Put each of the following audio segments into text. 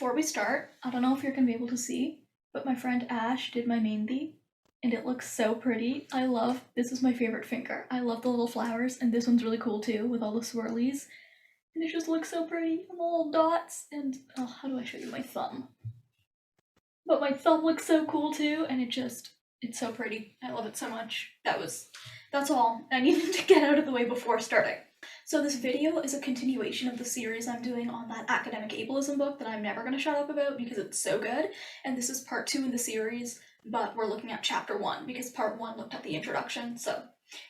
before we start, I don't know if you're gonna be able to see, but my friend Ash did my mehndi, and it looks so pretty. This is my favorite finger. I love the little flowers, and this one's really cool too, with all the swirlies. And it just looks so pretty, and the little dots, and how do I show you my thumb? But my thumb looks so cool too, and it's so pretty. I love it so much. That's all I needed to get out of the way before starting. So this video is a continuation of the series I'm doing on that academic ableism book that I'm never going to shut up about because it's so good, and this is part 2 in the series, but we're looking at chapter 1 because part 1 looked at the introduction, so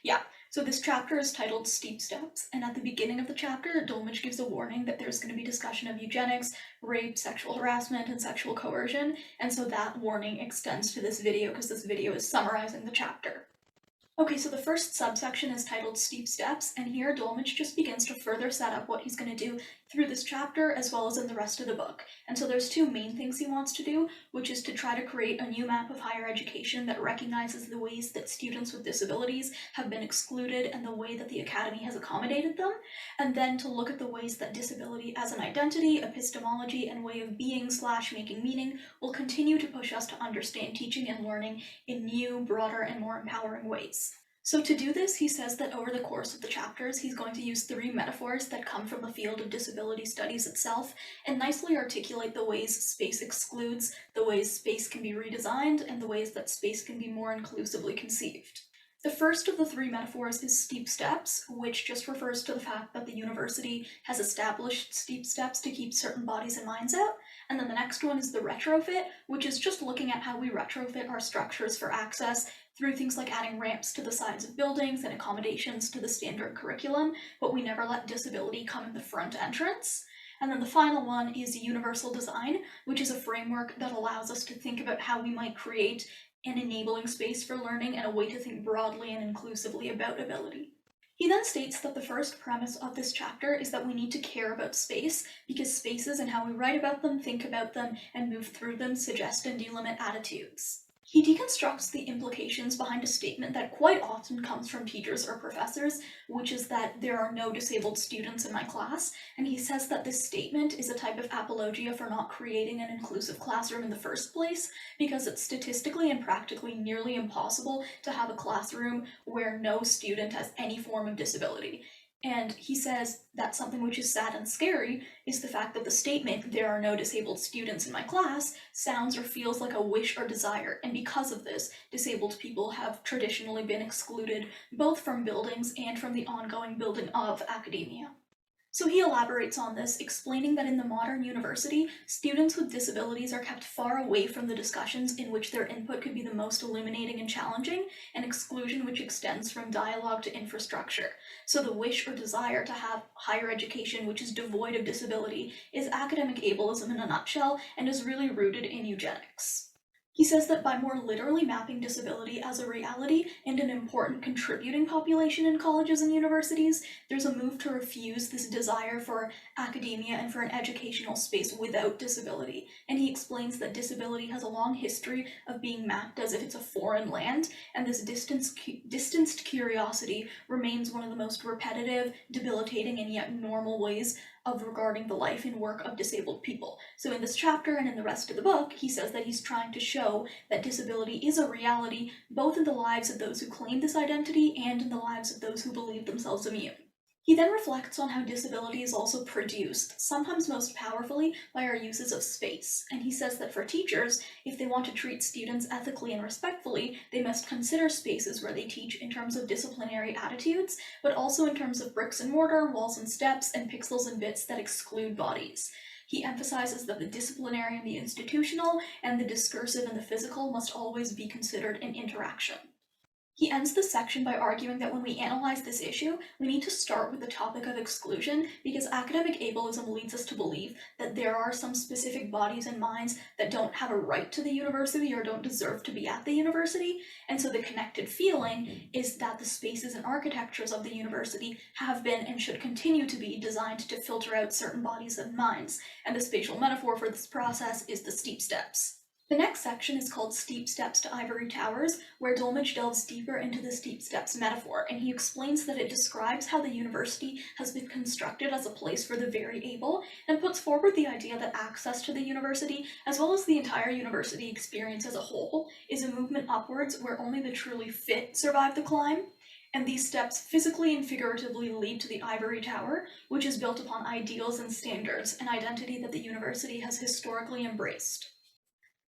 yeah. So this chapter is titled Steep Steps, and at the beginning of the chapter, Dolmage gives a warning that there's going to be discussion of eugenics, rape, sexual harassment, and sexual coercion, and so that warning extends to this video because this video is summarizing the chapter. Okay, so the first subsection is titled Steep Steps, and here Dolmage just begins to further set up what he's going to do through this chapter as well as in the rest of the book. And so there's 2 main things he wants to do, which is to try to create a new map of higher education that recognizes the ways that students with disabilities have been excluded and the way that the academy has accommodated them, and then to look at the ways that disability as an identity, epistemology, and way of being / making meaning will continue to push us to understand teaching and learning in new, broader, and more empowering ways. So to do this, he says that over the course of the chapters, he's going to use 3 metaphors that come from the field of disability studies itself and nicely articulate the ways space excludes, the ways space can be redesigned, and the ways that space can be more inclusively conceived. The first of the 3 metaphors is steep steps, which just refers to the fact that the university has established steep steps to keep certain bodies and minds out. And then the next one is the retrofit, which is just looking at how we retrofit our structures for access through things like adding ramps to the sides of buildings and accommodations to the standard curriculum, but we never let disability come in the front entrance. And then the final one is universal design, which is a framework that allows us to think about how we might create an enabling space for learning and a way to think broadly and inclusively about ability. He then states that the first premise of this chapter is that we need to care about space, because spaces and how we write about them, think about them, and move through them suggest and delimit attitudes. He deconstructs the implications behind a statement that quite often comes from teachers or professors, which is that there are no disabled students in my class, and he says that this statement is a type of apologia for not creating an inclusive classroom in the first place, because it's statistically and practically nearly impossible to have a classroom where no student has any form of disability. And he says that something which is sad and scary is the fact that the statement, "there are no disabled students in my class," sounds or feels like a wish or desire, and because of this, disabled people have traditionally been excluded both from buildings and from the ongoing building of academia. So he elaborates on this, explaining that in the modern university, students with disabilities are kept far away from the discussions in which their input could be the most illuminating and challenging, an exclusion which extends from dialogue to infrastructure. So the wish or desire to have higher education which is devoid of disability is academic ableism in a nutshell and is really rooted in eugenics. He says that by more literally mapping disability as a reality and an important contributing population in colleges and universities, there's a move to refuse this desire for academia and for an educational space without disability. And he explains that disability has a long history of being mapped as if it's a foreign land, and this distanced curiosity remains one of the most repetitive, debilitating, and yet normal ways of regarding the life and work of disabled people. So in this chapter and in the rest of the book, he says that he's trying to show that disability is a reality both in the lives of those who claim this identity and in the lives of those who believe themselves immune. He then reflects on how disability is also produced, sometimes most powerfully by our uses of space, and he says that for teachers, if they want to treat students ethically and respectfully, they must consider spaces where they teach in terms of disciplinary attitudes, but also in terms of bricks and mortar, walls and steps, and pixels and bits that exclude bodies. He emphasizes that the disciplinary and the institutional, and the discursive and the physical must always be considered in interaction. He ends this section by arguing that when we analyze this issue, we need to start with the topic of exclusion because academic ableism leads us to believe that there are some specific bodies and minds that don't have a right to the university or don't deserve to be at the university, and so the connected feeling is that the spaces and architectures of the university have been and should continue to be designed to filter out certain bodies and minds, and the spatial metaphor for this process is the steep steps. The next section is called Steep Steps to Ivory Towers, where Dolmage delves deeper into the steep steps metaphor, and he explains that it describes how the university has been constructed as a place for the very able, and puts forward the idea that access to the university, as well as the entire university experience as a whole, is a movement upwards where only the truly fit survive the climb. And these steps physically and figuratively lead to the Ivory Tower, which is built upon ideals and standards, an identity that the university has historically embraced.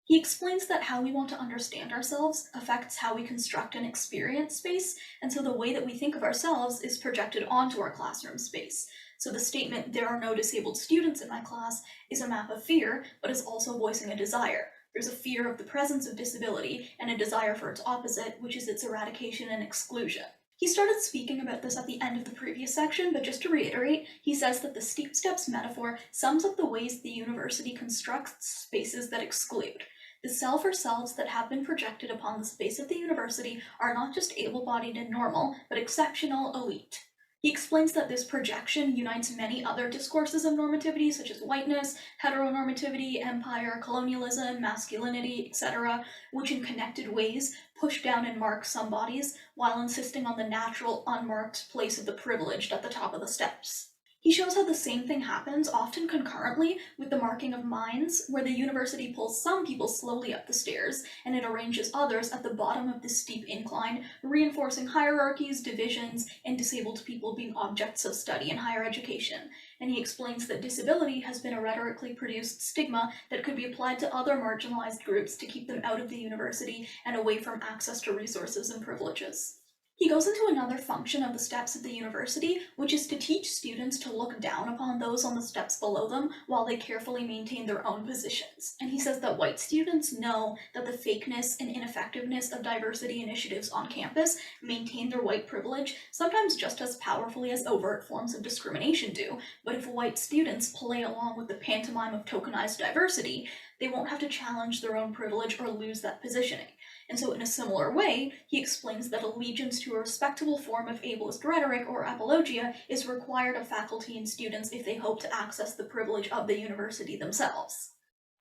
He explains that how we want to understand ourselves affects how we construct and experience space, and so the way that we think of ourselves is projected onto our classroom space. So the statement, "there are no disabled students in my class," is a map of fear, but is also voicing a desire. There's a fear of the presence of disability and a desire for its opposite, which is its eradication and exclusion. He started speaking about this at the end of the previous section, but just to reiterate, he says that the steep steps metaphor sums up the ways the university constructs spaces that exclude. The self or selves that have been projected upon the space of the university are not just able-bodied and normal, but exceptional elite. He explains that this projection unites many other discourses of normativity, such as whiteness, heteronormativity, empire, colonialism, masculinity, etc., which in connected ways push down and mark some bodies, while insisting on the natural, unmarked place of the privileged at the top of the steps. He shows how the same thing happens, often concurrently, with the marking of minds, where the university pulls some people slowly up the stairs, and it arranges others at the bottom of the steep incline, reinforcing hierarchies, divisions, and disabled people being objects of study in higher education. And he explains that disability has been a rhetorically produced stigma that could be applied to other marginalized groups to keep them out of the university and away from access to resources and privileges. He goes into another function of the steps of the university, which is to teach students to look down upon those on the steps below them while they carefully maintain their own positions. And he says that white students know that the fakeness and ineffectiveness of diversity initiatives on campus maintain their white privilege, sometimes just as powerfully as overt forms of discrimination do, but if white students play along with the pantomime of tokenized diversity, they won't have to challenge their own privilege or lose that positioning. And so in a similar way, he explains that allegiance to a respectable form of ableist rhetoric or apologia is required of faculty and students if they hope to access the privilege of the university themselves.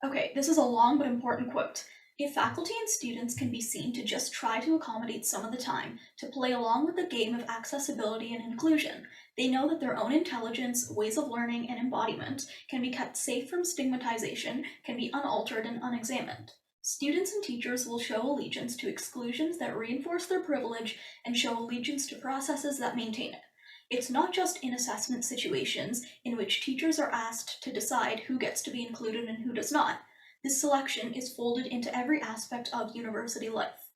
Okay, this is a long but important quote. If faculty and students can be seen to just try to accommodate some of the time, to play along with the game of accessibility and inclusion, they know that their own intelligence, ways of learning, and embodiment can be kept safe from stigmatization, can be unaltered and unexamined. Students and teachers will show allegiance to exclusions that reinforce their privilege and show allegiance to processes that maintain it. It's not just in assessment situations in which teachers are asked to decide who gets to be included and who does not. This selection is folded into every aspect of university life.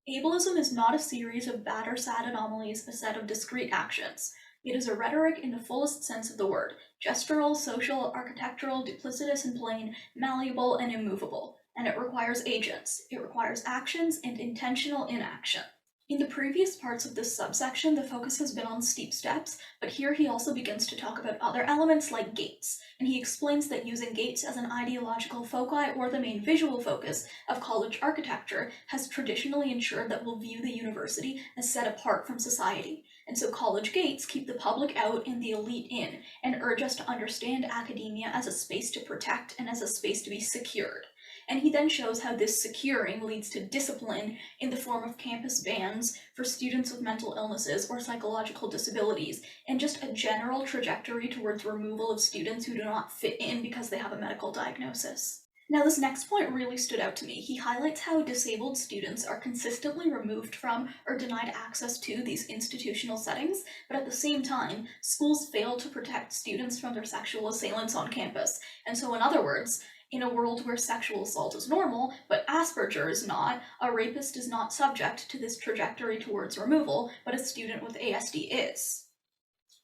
Ableism is not a series of bad or sad anomalies, a set of discrete actions. It is a rhetoric in the fullest sense of the word, gestural, social, architectural, duplicitous and plain, malleable and immovable. And it requires agents. It requires actions and intentional inaction. In the previous parts of this subsection, the focus has been on steep steps, but here he also begins to talk about other elements like gates, and he explains that using gates as an ideological foci or the main visual focus of college architecture has traditionally ensured that we'll view the university as set apart from society. And so college gates keep the public out and the elite in, and urge us to understand academia as a space to protect and as a space to be secured. And he then shows how this securing leads to discipline in the form of campus bans for students with mental illnesses or psychological disabilities, and just a general trajectory towards removal of students who do not fit in because they have a medical diagnosis. Now, this next point really stood out to me. He highlights how disabled students are consistently removed from or denied access to these institutional settings, but at the same time, schools fail to protect students from their sexual assailants on campus. And so, in other words, in a world where sexual assault is normal, but Asperger is not, a rapist is not subject to this trajectory towards removal, but a student with ASD is.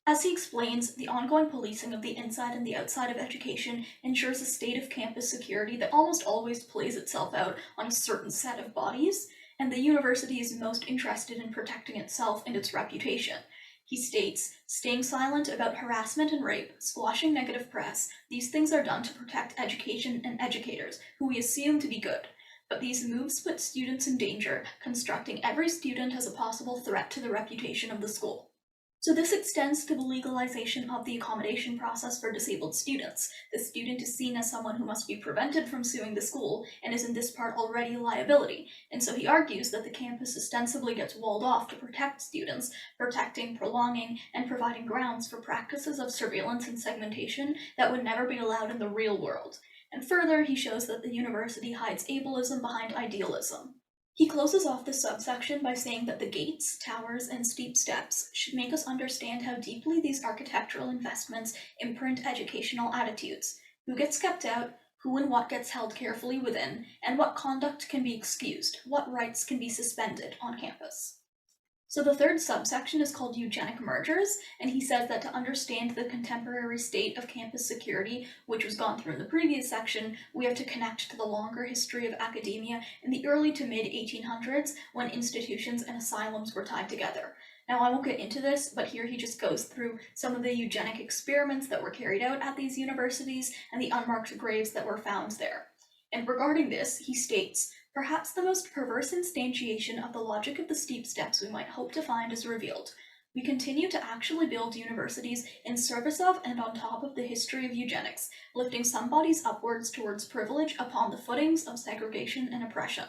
As he explains, the ongoing policing of the inside and the outside of education ensures a state of campus security that almost always plays itself out on a certain set of bodies, and the university is most interested in protecting itself and its reputation. He states, staying silent about harassment and rape, squashing negative press, these things are done to protect education and educators, who we assume to be good. But these moves put students in danger, constructing every student as a possible threat to the reputation of the school. So this extends to the legalization of the accommodation process for disabled students. The student is seen as someone who must be prevented from suing the school and is in this part already a liability. And so he argues that the campus ostensibly gets walled off to protect students, protecting, prolonging, and providing grounds for practices of surveillance and segmentation that would never be allowed in the real world. And further, he shows that the university hides ableism behind idealism. He closes off this subsection by saying that the gates, towers, and steep steps should make us understand how deeply these architectural investments imprint educational attitudes. Who gets kept out, who and what gets held carefully within, and what conduct can be excused, what rights can be suspended on campus. So the third subsection is called Eugenic Mergers, and he says that to understand the contemporary state of campus security, which was gone through in the previous section, we have to connect to the longer history of academia in the early to mid-1800s, when institutions and asylums were tied together. Now, I won't get into this, but here he just goes through some of the eugenic experiments that were carried out at these universities and the unmarked graves that were found there. And regarding this, he states, "Perhaps the most perverse instantiation of the logic of the steep steps we might hope to find is revealed. We continue to actually build universities in service of and on top of the history of eugenics, lifting some bodies upwards towards privilege upon the footings of segregation and oppression."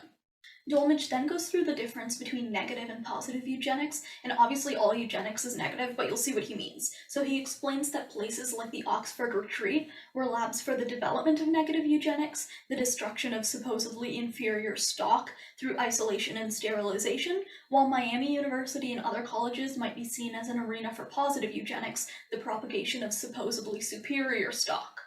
Dolmage then goes through the difference between negative and positive eugenics, and obviously all eugenics is negative, but you'll see what he means. So he explains that places like the Oxford Retreat were labs for the development of negative eugenics, the destruction of supposedly inferior stock through isolation and sterilization, while Miami University and other colleges might be seen as an arena for positive eugenics, the propagation of supposedly superior stock.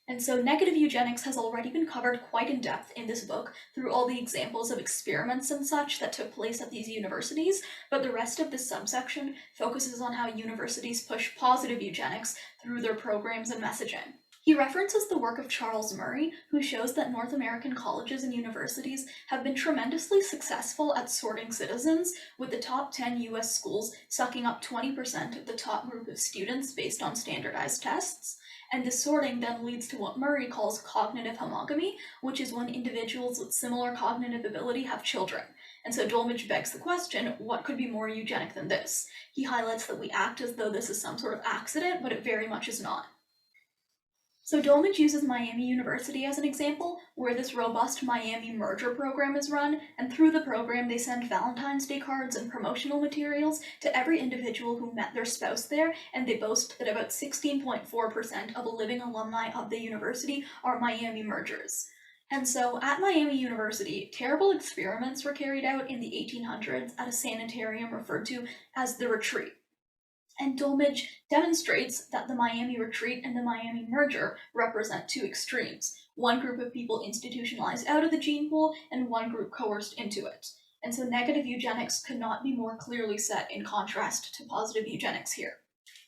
And so negative eugenics has already been covered quite in depth in this book through all the examples of experiments and such that took place at these universities, but the rest of this subsection focuses on how universities push positive eugenics through their programs and messaging. He references the work of Charles Murray, who shows that North American colleges and universities have been tremendously successful at sorting citizens, with the top 10 US schools sucking up 20% of the top group of students based on standardized tests. And this sorting then leads to what Murray calls cognitive homogamy, which is when individuals with similar cognitive ability have children. And so Dolmage begs the question, what could be more eugenic than this? He highlights that we act as though this is some sort of accident, but it very much is not. So Dolmage uses Miami University as an example, where this robust Miami merger program is run, and through the program they send Valentine's Day cards and promotional materials to every individual who met their spouse there, and they boast that about 16.4% of living alumni of the university are Miami mergers. And so at Miami University, terrible experiments were carried out in the 1800s at a sanitarium referred to as the Retreat. And Dolmage demonstrates that the Miami Retreat and the Miami Merger represent two extremes. One group of people institutionalized out of the gene pool, and one group coerced into it. And so negative eugenics could not be more clearly set in contrast to positive eugenics here.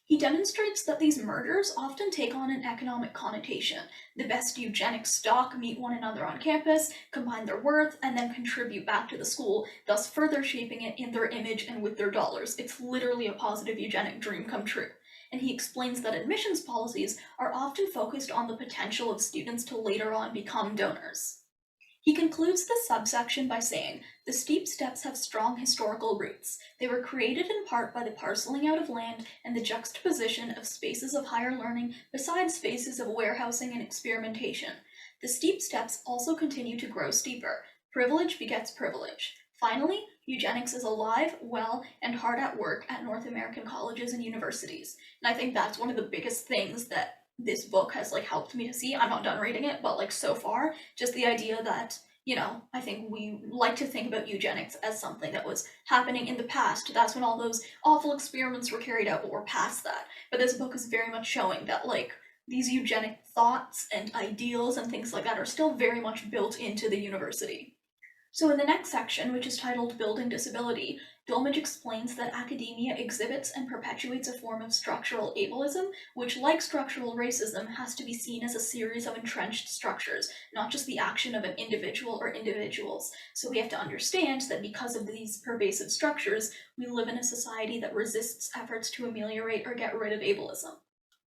He demonstrates that these mergers often take on an economic connotation. The best eugenic stock meet one another on campus, combine their worth, and then contribute back to the school, thus further shaping it in their image and with their dollars. It's literally a positive eugenic dream come true. And he explains that admissions policies are often focused on the potential of students to later on become donors. He concludes this subsection by saying, "The steep steps have strong historical roots. They were created in part by the parceling out of land and the juxtaposition of spaces of higher learning beside spaces of warehousing and experimentation. The steep steps also continue to grow steeper. Privilege begets privilege. Finally, eugenics is alive, well, and hard at work at North American colleges and universities." And I think that's one of the biggest things that this book has helped me to see. I'm not done reading it, but so far, just the idea that, I think we like to think about eugenics as something that was happening in the past. That's when all those awful experiments were carried out, but we're past that. But this book is very much showing that these eugenic thoughts and ideals and things like that are still very much built into the university. So in the next section, which is titled Building Disability, Dolmage explains that academia exhibits and perpetuates a form of structural ableism, which, like structural racism, has to be seen as a series of entrenched structures, not just the action of an individual or individuals. So we have to understand that because of these pervasive structures, we live in a society that resists efforts to ameliorate or get rid of ableism.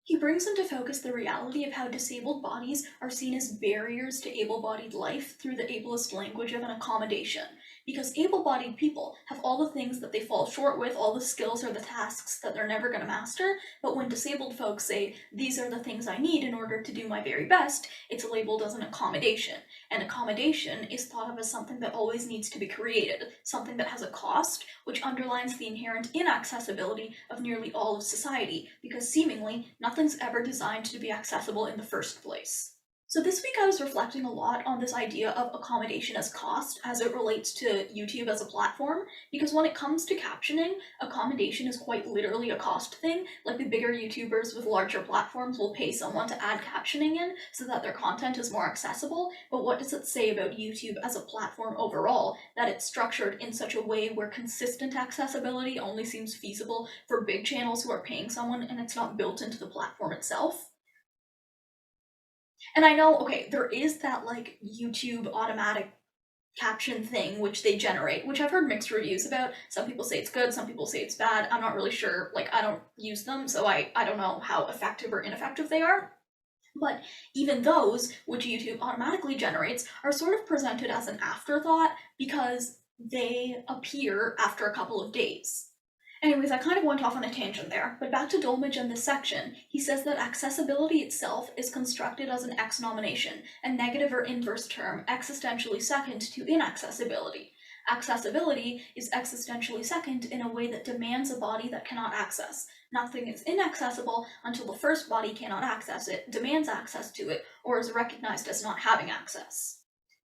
He brings into focus the reality of how disabled bodies are seen as barriers to able-bodied life through the ableist language of an accommodation. because able-bodied people have all the things that they fall short with, all the skills or the tasks that they're never going to master, but when disabled folks say, these are the things I need in order to do my very best, it's labeled as an accommodation. And accommodation is thought of as something that always needs to be created, something that has a cost, which underlines the inherent inaccessibility of nearly all of society, because seemingly nothing's ever designed to be accessible in the first place. So this week I was reflecting a lot on this idea of accommodation as cost as it relates to YouTube as a platform, because when it comes to captioning, accommodation is quite literally a cost thing. Like, the bigger YouTubers with larger platforms will pay someone to add captioning in so that their content is more accessible, but what does it say about YouTube as a platform overall, that it's structured in such a way where consistent accessibility only seems feasible for big channels who are paying someone and it's not built into the platform itself? And I know, okay, there is that like YouTube automatic caption thing which they generate, which I've heard mixed reviews about. Some people say it's good, some people say it's bad. I'm not really sure, like, I don't use them, so I don't know how effective or ineffective they are. But even those, which YouTube automatically generates, are sort of presented as an afterthought because they appear after a couple of days. Anyways, I kind of went off on a tangent there, but back to Dolmage and this section. He says that accessibility itself is constructed as an X nomination, a negative or inverse term existentially second to inaccessibility. Accessibility is existentially second in a way that demands a body that cannot access. Nothing is inaccessible until the first body cannot access it, demands access to it, or is recognized as not having access.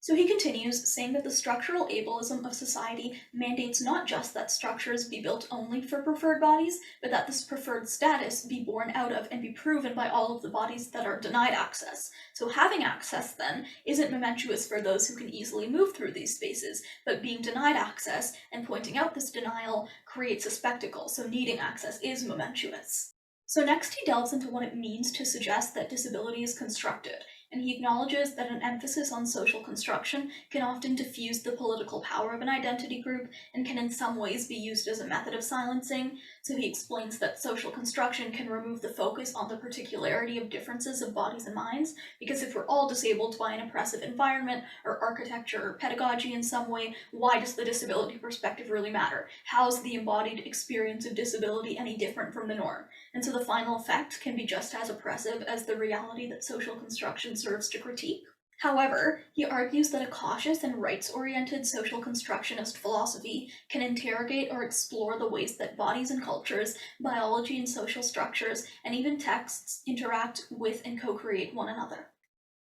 So he continues, saying that the structural ableism of society mandates not just that structures be built only for preferred bodies, but that this preferred status be born out of and be proven by all of the bodies that are denied access. So having access, then, isn't momentous for those who can easily move through these spaces, but being denied access and pointing out this denial creates a spectacle, so needing access is momentous. So next he delves into what it means to suggest that disability is constructed, and he acknowledges that an emphasis on social construction can often diffuse the political power of an identity group and can in some ways be used as a method of silencing. So he explains that social construction can remove the focus on the particularity of differences of bodies and minds, because if we're all disabled by an oppressive environment or architecture or pedagogy in some way, why does the disability perspective really matter? How's the embodied experience of disability any different from the norm? And so the final effect can be just as oppressive as the reality that social construction serves to critique. However, he argues that a cautious and rights-oriented social constructionist philosophy can interrogate or explore the ways that bodies and cultures, biology and social structures, and even texts interact with and co-create one another.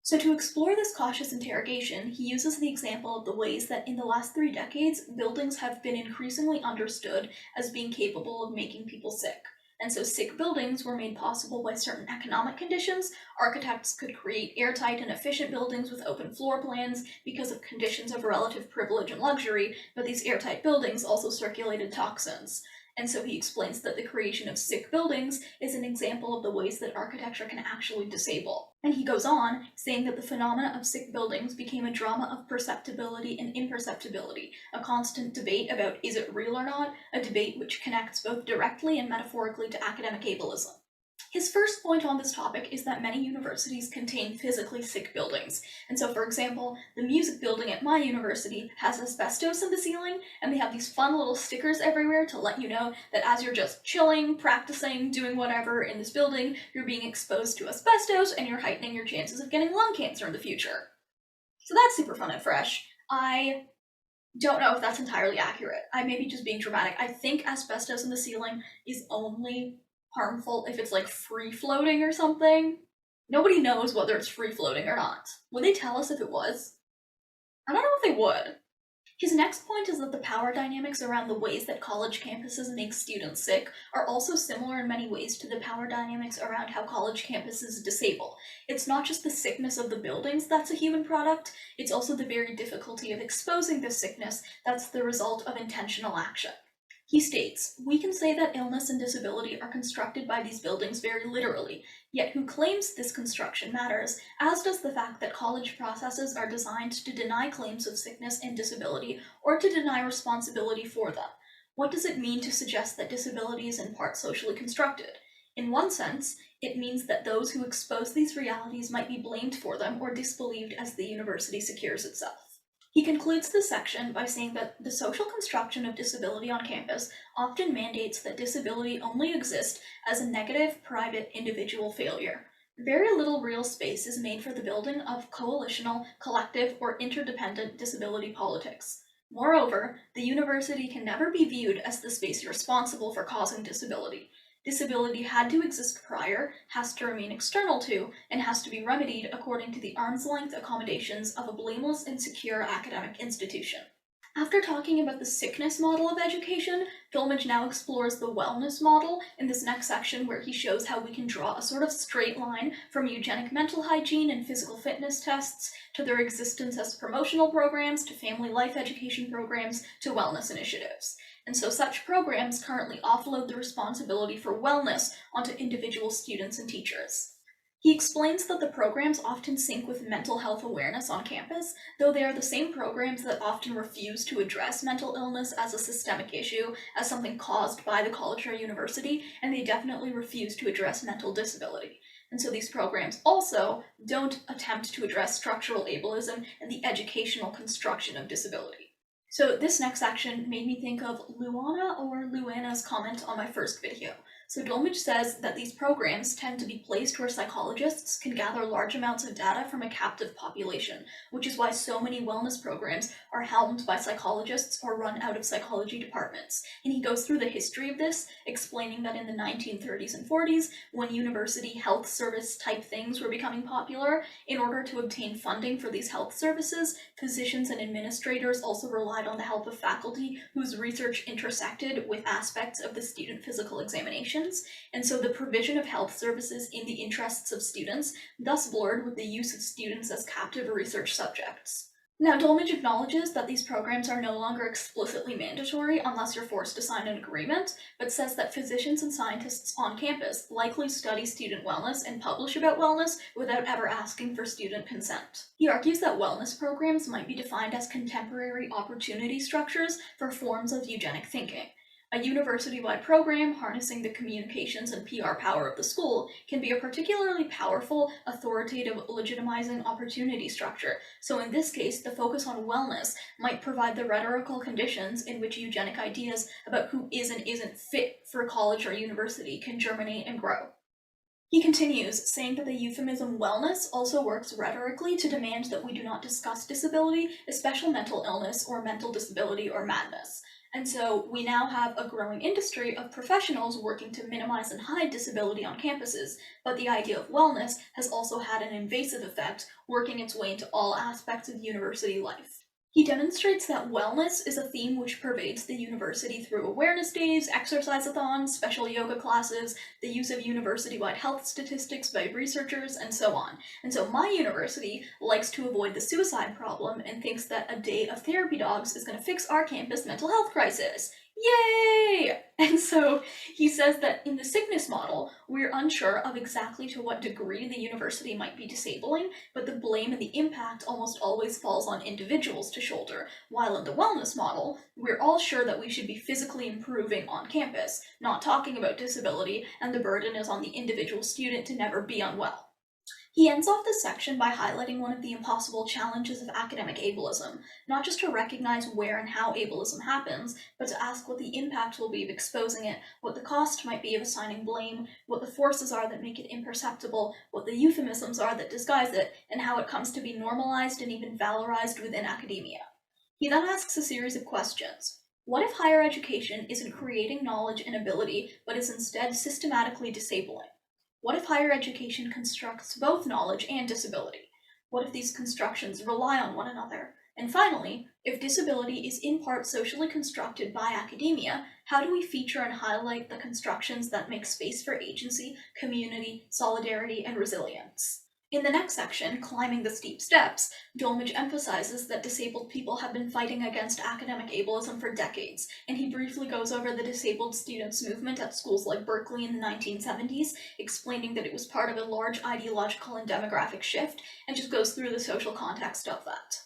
So to explore this cautious interrogation, he uses the example of the ways that in the last 3 decades, buildings have been increasingly understood as being capable of making people sick. And so sick buildings were made possible by certain economic conditions. Architects could create airtight and efficient buildings with open floor plans because of conditions of relative privilege and luxury, but these airtight buildings also circulated toxins. And so he explains that the creation of sick buildings is an example of the ways that architecture can actually disable. And he goes on, saying that the phenomena of sick buildings became a drama of perceptibility and imperceptibility, a constant debate about is it real or not, a debate which connects both directly and metaphorically to academic ableism. His first point on this topic is that many universities contain physically sick buildings. And so, for example, the music building at my university has asbestos in the ceiling, and they have these fun little stickers everywhere to let you know that as you're just chilling, practicing, doing whatever in this building, you're being exposed to asbestos and you're heightening your chances of getting lung cancer in the future. So that's super fun and fresh. I don't know if that's entirely accurate. I may be just being dramatic. I think asbestos in the ceiling is only harmful if it's like free floating or something. Nobody knows whether it's free floating or not. Would they tell us if it was? I don't know if they would. His next point is that the power dynamics around the ways that college campuses make students sick are also similar in many ways to the power dynamics around how college campuses disable. It's not just the sickness of the buildings that's a human product, it's also the very difficulty of exposing this sickness that's the result of intentional action. He states, "We can say that illness and disability are constructed by these buildings very literally, yet who claims this construction matters, as does the fact that college processes are designed to deny claims of sickness and disability or to deny responsibility for them. What does it mean to suggest that disability is in part socially constructed? In one sense, it means that those who expose these realities might be blamed for them or disbelieved as the university secures itself." He concludes this section by saying that the social construction of disability on campus often mandates that disability only exist as a negative, private, individual failure. Very little real space is made for the building of coalitional, collective, or interdependent disability politics. Moreover, the university can never be viewed as the space responsible for causing disability. Disability had to exist prior, has to remain external to, and has to be remedied according to the arm's length accommodations of a blameless and secure academic institution. After talking about the sickness model of education, Dolmage now explores the wellness model in this next section, where he shows how we can draw a sort of straight line from eugenic mental hygiene and physical fitness tests to their existence as promotional programs, to family life education programs, to wellness initiatives. And so such programs currently offload the responsibility for wellness onto individual students and teachers. He explains that the programs often sync with mental health awareness on campus, though they are the same programs that often refuse to address mental illness as a systemic issue, as something caused by the college or university, and they definitely refuse to address mental disability. And so these programs also don't attempt to address structural ableism and the educational construction of disability. So this next section made me think of Luana's comment on my first video. So Dolmage says that these programs tend to be placed where psychologists can gather large amounts of data from a captive population, which is why so many wellness programs are helmed by psychologists or run out of psychology departments. And he goes through the history of this, explaining that in the 1930s and 40s, when university health service type things were becoming popular, in order to obtain funding for these health services, physicians and administrators also relied on the help of faculty whose research intersected with aspects of the student physical examination. And so the provision of health services in the interests of students thus blurred with the use of students as captive research subjects. Now, Dolmage acknowledges that these programs are no longer explicitly mandatory unless you're forced to sign an agreement, but says that physicians and scientists on campus likely study student wellness and publish about wellness without ever asking for student consent. He argues that wellness programs might be defined as contemporary opportunity structures for forms of eugenic thinking. A university-wide program harnessing the communications and PR power of the school can be a particularly powerful, authoritative, legitimizing opportunity structure. So in this case, the focus on wellness might provide the rhetorical conditions in which eugenic ideas about who is and isn't fit for college or university can germinate and grow. He continues, saying that the euphemism wellness also works rhetorically to demand that we do not discuss disability, especially mental illness or mental disability or madness. And so we now have a growing industry of professionals working to minimize and hide disability on campuses, but the idea of wellness has also had an invasive effect, working its way into all aspects of university life. He demonstrates that wellness is a theme which pervades the university through awareness days, exercise-a-thons, special yoga classes, the use of university-wide health statistics by researchers, and so on. And so my university likes to avoid the suicide problem and thinks that a day of therapy dogs is going to fix our campus mental health crisis. Yay! And so he says that in the sickness model, we're unsure of exactly to what degree the university might be disabling, but the blame and the impact almost always falls on individuals to shoulder, while in the wellness model, we're all sure that we should be physically improving on campus, not talking about disability, and the burden is on the individual student to never be unwell. He ends off this section by highlighting one of the impossible challenges of academic ableism, not just to recognize where and how ableism happens, but to ask what the impact will be of exposing it, what the cost might be of assigning blame, what the forces are that make it imperceptible, what the euphemisms are that disguise it, and how it comes to be normalized and even valorized within academia. He then asks a series of questions. What if higher education isn't creating knowledge and ability, but is instead systematically disabling? What if higher education constructs both knowledge and disability? What if these constructions rely on one another? And finally, if disability is in part socially constructed by academia, how do we feature and highlight the constructions that make space for agency, community, solidarity, and resilience? In the next section, Climbing the Steep Steps, Dolmage emphasizes that disabled people have been fighting against academic ableism for decades, and he briefly goes over the disabled students movement at schools like Berkeley in the 1970s, explaining that it was part of a large ideological and demographic shift, and just goes through the social context of that.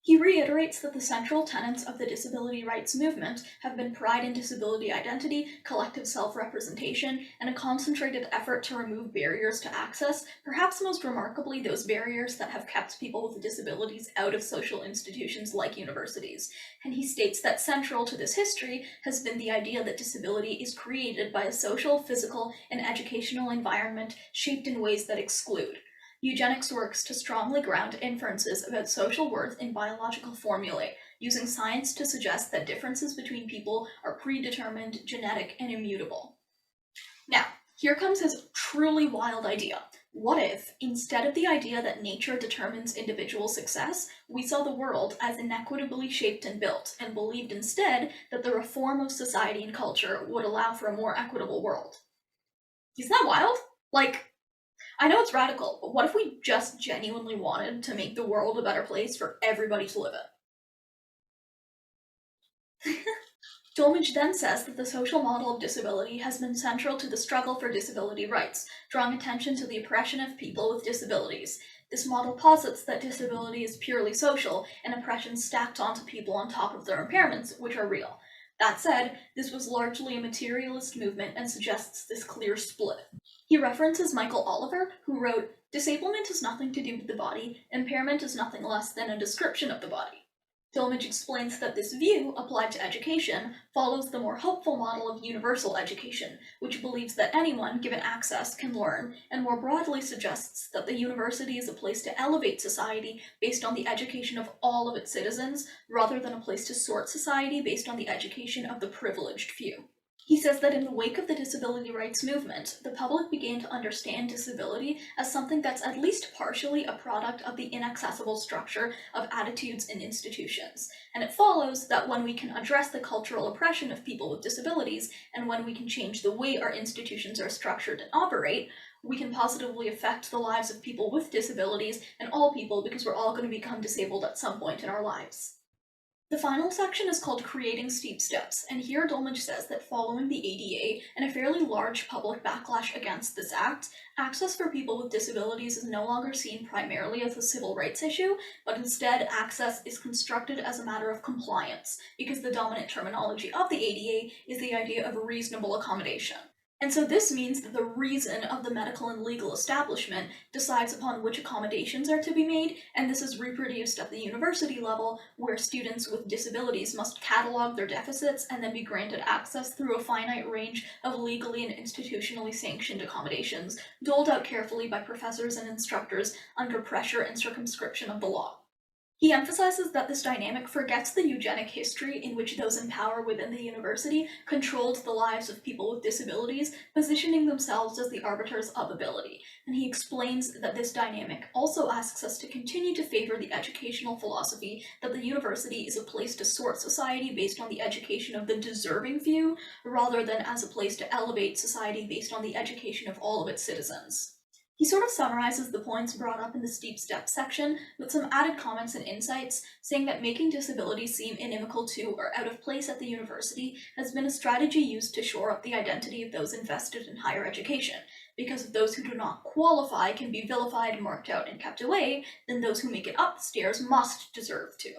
He reiterates that the central tenets of the disability rights movement have been pride in disability identity, collective self-representation, and a concentrated effort to remove barriers to access, perhaps most remarkably those barriers that have kept people with disabilities out of social institutions like universities. And he states that central to this history has been the idea that disability is created by a social, physical, and educational environment shaped in ways that exclude. Eugenics works to strongly ground inferences about social worth in biological formulae, using science to suggest that differences between people are predetermined, genetic, and immutable. Now, here comes his truly wild idea. What if, instead of the idea that nature determines individual success, we saw the world as inequitably shaped and built, and believed instead that the reform of society and culture would allow for a more equitable world? Isn't that wild? Like, I know it's radical, but what if we just genuinely wanted to make the world a better place for everybody to live in? Dolmage then says that the social model of disability has been central to the struggle for disability rights, drawing attention to the oppression of people with disabilities. This model posits that disability is purely social and oppression stacked onto people on top of their impairments, which are real. That said, this was largely a materialist movement and suggests this clear split. He references Michael Oliver, who wrote, "Disablement has nothing to do with the body, impairment is nothing less than a description of the body." Dolmage explains that this view, applied to education, follows the more hopeful model of universal education, which believes that anyone, given access, can learn, and more broadly suggests that the university is a place to elevate society based on the education of all of its citizens, rather than a place to sort society based on the education of the privileged few. He says that in the wake of the disability rights movement, the public began to understand disability as something that's at least partially a product of the inaccessible structure of attitudes and institutions. And it follows that when we can address the cultural oppression of people with disabilities, and when we can change the way our institutions are structured and operate, we can positively affect the lives of people with disabilities and all people, because we're all going to become disabled at some point in our lives. The final section is called Creating Steep Steps, and here Dolmage says that following the ADA and a fairly large public backlash against this act, access for people with disabilities is no longer seen primarily as a civil rights issue, but instead access is constructed as a matter of compliance, because the dominant terminology of the ADA is the idea of reasonable accommodation. And so this means that the reason of the medical and legal establishment decides upon which accommodations are to be made, and this is reproduced at the university level, where students with disabilities must catalog their deficits and then be granted access through a finite range of legally and institutionally sanctioned accommodations, doled out carefully by professors and instructors under pressure and circumscription of the law. He emphasizes that this dynamic forgets the eugenic history in which those in power within the university controlled the lives of people with disabilities, positioning themselves as the arbiters of ability. And he explains that this dynamic also asks us to continue to favor the educational philosophy that the university is a place to sort society based on the education of the deserving few, rather than as a place to elevate society based on the education of all of its citizens. He sort of summarizes the points brought up in the steep steps section with some added comments and insights, saying that making disability seem inimical to or out of place at the university has been a strategy used to shore up the identity of those invested in higher education, because if those who do not qualify can be vilified, marked out, and kept away, then those who make it up the stairs must deserve to.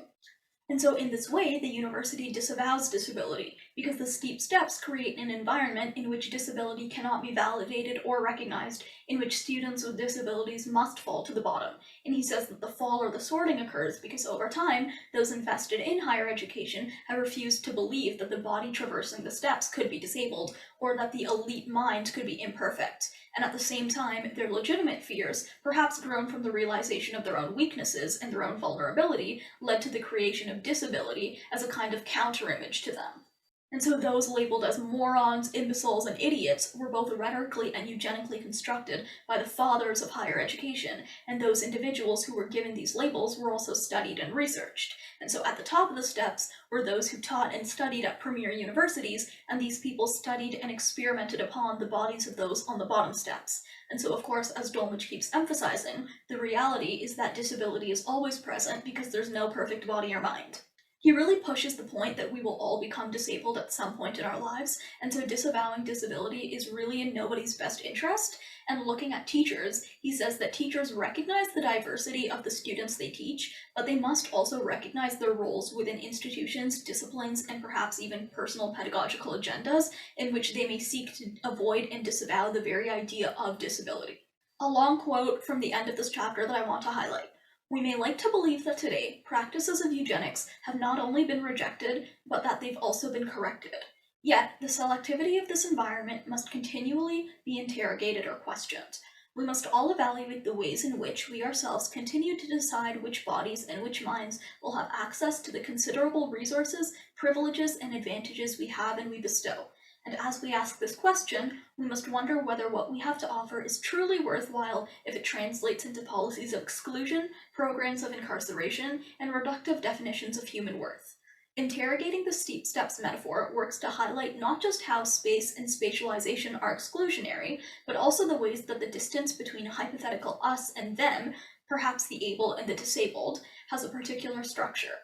And so in this way, the university disavows disability, because the steep steps create an environment in which disability cannot be validated or recognized, in which students with disabilities must fall to the bottom. And he says that the fall or the sorting occurs because over time, those invested in higher education have refused to believe that the body traversing the steps could be disabled, or that the elite mind could be imperfect. And at the same time, their legitimate fears, perhaps grown from the realization of their own weaknesses and their own vulnerability, led to the creation of disability as a kind of counterimage to them. And so those labeled as morons, imbeciles, and idiots were both rhetorically and eugenically constructed by the fathers of higher education, and those individuals who were given these labels were also studied and researched. And so at the top of the steps were those who taught and studied at premier universities, and these people studied and experimented upon the bodies of those on the bottom steps. And so, of course, as Dolmage keeps emphasizing, the reality is that disability is always present because there's no perfect body or mind. He really pushes the point that we will all become disabled at some point in our lives, and so disavowing disability is really in nobody's best interest. And looking at teachers, he says that teachers recognize the diversity of the students they teach, but they must also recognize their roles within institutions, disciplines, and perhaps even personal pedagogical agendas in which they may seek to avoid and disavow the very idea of disability. A long quote from the end of this chapter that I want to highlight. We may like to believe that today, practices of eugenics have not only been rejected, but that they've also been corrected. Yet, the selectivity of this environment must continually be interrogated or questioned. We must all evaluate the ways in which we ourselves continue to decide which bodies and which minds will have access to the considerable resources, privileges, and advantages we have and we bestow. And as we ask this question, we must wonder whether what we have to offer is truly worthwhile if it translates into policies of exclusion, programs of incarceration, and reductive definitions of human worth. Interrogating the steep steps metaphor works to highlight not just how space and spatialization are exclusionary, but also the ways that the distance between hypothetical us and them, perhaps the able and the disabled, has a particular structure.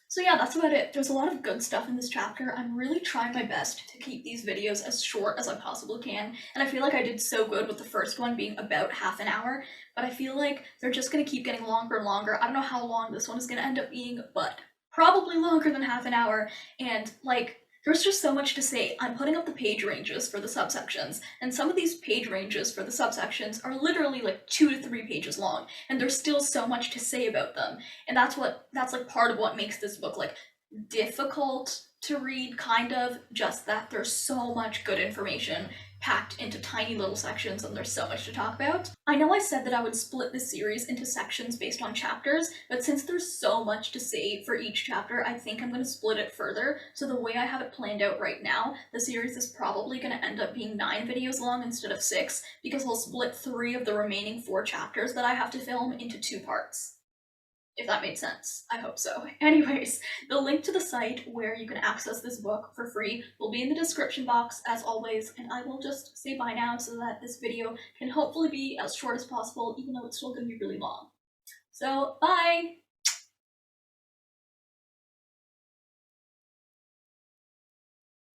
So yeah, that's about it. There's a lot of good stuff in this chapter. I'm really trying my best to keep these videos as short as I possibly can, and I feel like I did so good with the first one being about half an hour, but I feel like they're just gonna keep getting longer and longer. I don't know how long this one is gonna end up being, but probably longer than half an hour, and like, there's just so much to say. I'm putting up the page ranges for the subsections, and some of these page ranges for the subsections are literally like 2 to 3 pages long, and there's still so much to say about them. And that's like part of what makes this book like difficult to read, kind of, just that there's so much good information packed into tiny little sections and there's so much to talk about. I know I said that I would split this series into sections based on chapters, but since there's so much to say for each chapter, I think I'm going to split it further. So the way I have it planned out right now, the series is probably going to end up being 9 videos long instead of 6, because I'll split 3 of the remaining 4 chapters that I have to film into 2 parts. If that made sense. I hope so. Anyways, the link to the site where you can access this book for free will be in the description box as always, and I will just say bye now so that this video can hopefully be as short as possible, even though it's still going to be really long. So, bye!